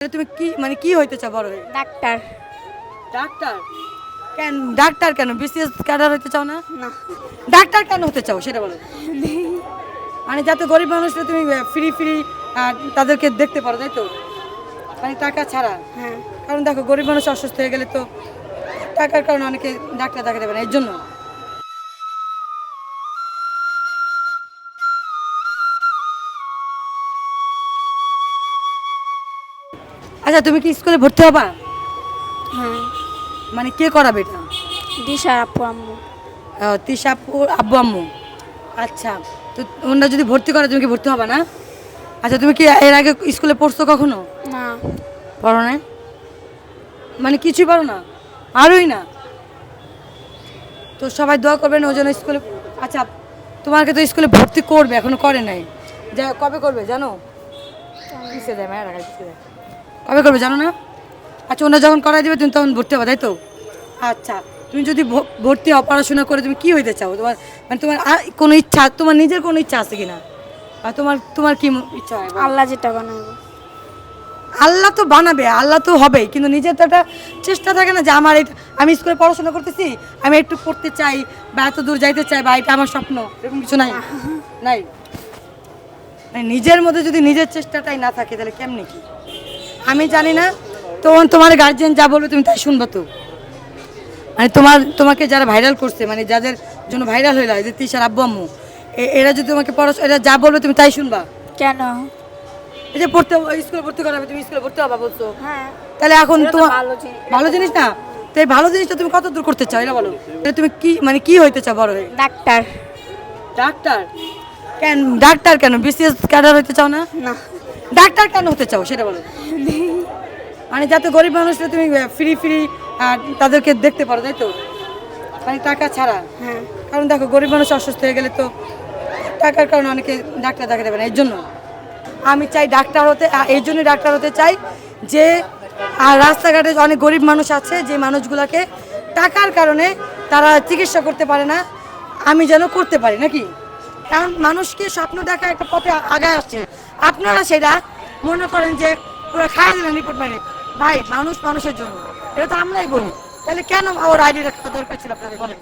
তুমি কি কি হইতে চাও বড় হয়ে? ডাক্তার। ডাক্তার? কেন ডাক্তার কেন? বিসিএস ক্যাডার হইতে চাও না? না। ডাক্তার কেন হতে চাও সেটা বলো। যাতে গরিব মানুষরা তুমি ফ্রি ফ্রি তাদেরকে দেখতে পারো, তাই তো? টাকা ছাড়া। হ্যাঁ। কারণ দেখো গরিব মানুষ অসুস্থ হয়ে গেলে তো টাকার কারণে অনেকে ডাক্তার দেখাতে পারে না, এর জন্য। আচ্ছা, তুমি কি স্কুলে ভর্তি হবা? হ্যাঁ। কে করাবে এটা? দিশার আপু আম্মু। তিশা আপু আব্বু আম্মু। আচ্ছা, তো ওনারা যদি ভর্তি করে তুমি কি ভর্তি হবা না? আচ্ছা, তুমি কি এর আগে স্কুলে পড়ছো কখনো? না। পড়ো না? কিছুই পারো না? আরোই না? তো সবাই দোয়া করবেন ওই জন্য স্কুলে। আচ্ছা, তোমাকে তো স্কুলে ভর্তি করবে, এখনো করে নাই। যা কবে করবে জানো? কিসে দেয় মায়ের টাকা, কিসে দেয়? কবে করবে জানো না? আচ্ছা, ওনারা যখন করাই দেবে তুমি তখন ভর্তি হবা, তাই তো? আচ্ছা, তুমি যদি ভর্তি হও, পড়াশোনা করে তুমি কি হইতে চাও? তোমার তোমার কোনো ইচ্ছা, তোমার নিজের কোনো ইচ্ছা আছে কিনা? আর তোমার তোমার কি ইচ্ছা হয়? আল্লাহ যেটা বানাবো। আল্লাহ তো বানাবে, আল্লাহ তো হবেই, কিন্তু নিজের তো একটা চেষ্টা থাকে না যে আমার আমি স্কুলে পড়াশোনা করতেছি, আমি একটু পড়তে চাই বা এত দূর যাইতে চাই বা এটা আমার স্বপ্ন, এরকম কিছু নাই? নাই? নিজের মধ্যে যদি নিজের চেষ্টাটাই না থাকে তাহলে কেমনে কি? আমি জানি না, তোমার গার্জিয়ান যা বলবে তুমি তাই শুনবো তো? তোমাকে যারা ভাইরাল করছে, যাদের জন্য ভাইরাল হইলা, যে তিশার আব্বু আম্মু, এরা যদি তোমাকে এরা যা বলবে তুমি তাই শুনবা? কেন? এই যে স্কুলে ভর্তি করাবে, তুমি স্কুলে ভর্তি হবা বলছো। হ্যাঁ। তাহলে এখন তোমার ভালো জিনিস। জিনিস না, তো এই ভালো জিনিসটা তুমি কত দূর করতে চাও এটা বলো। তুমি কি কি হইতে চাও বড় হয়ে? ডাক্তার। ডাক্তার? কেন ডাক্তার কেন? বিসিএস ক্যাডার হইতে চাও না? না। ডাক্তার কেন হতে চাও সেটা বলো। যাতে গরিব মানুষরা তুমি ফ্রি ফ্রি তাদেরকে দেখতে পারো, তাই তো? টাকা ছাড়া। হ্যাঁ। কারণ দেখো গরিব মানুষ অসুস্থ হয়ে গেলে তো টাকার কারণে অনেকে ডাক্তার দেখাতে পারে না, এর জন্য। আমি চাই ডাক্তার হতে, এই জন্যই ডাক্তার হতে চাই যে রাস্তাঘাটে অনেক গরিব মানুষ আছে যে মানুষগুলোকে টাকার কারণে তারা চিকিৎসা করতে পারে না, আমি যেন করতে পারি নাকি। কারণ মানুষকে স্বপ্ন দেখা একটা পথে আগায় আসছে, আপনারা সেটা মনে করেন যে পুরো খাই দিলেন রিপোর্ট মানে। ভাই, মানুষ মানুষের জন্য, এটা তো আমরাই বলি, তাহলে কেন ওর আইডি রাখা দরকার ছিল আপনাদের বলেন?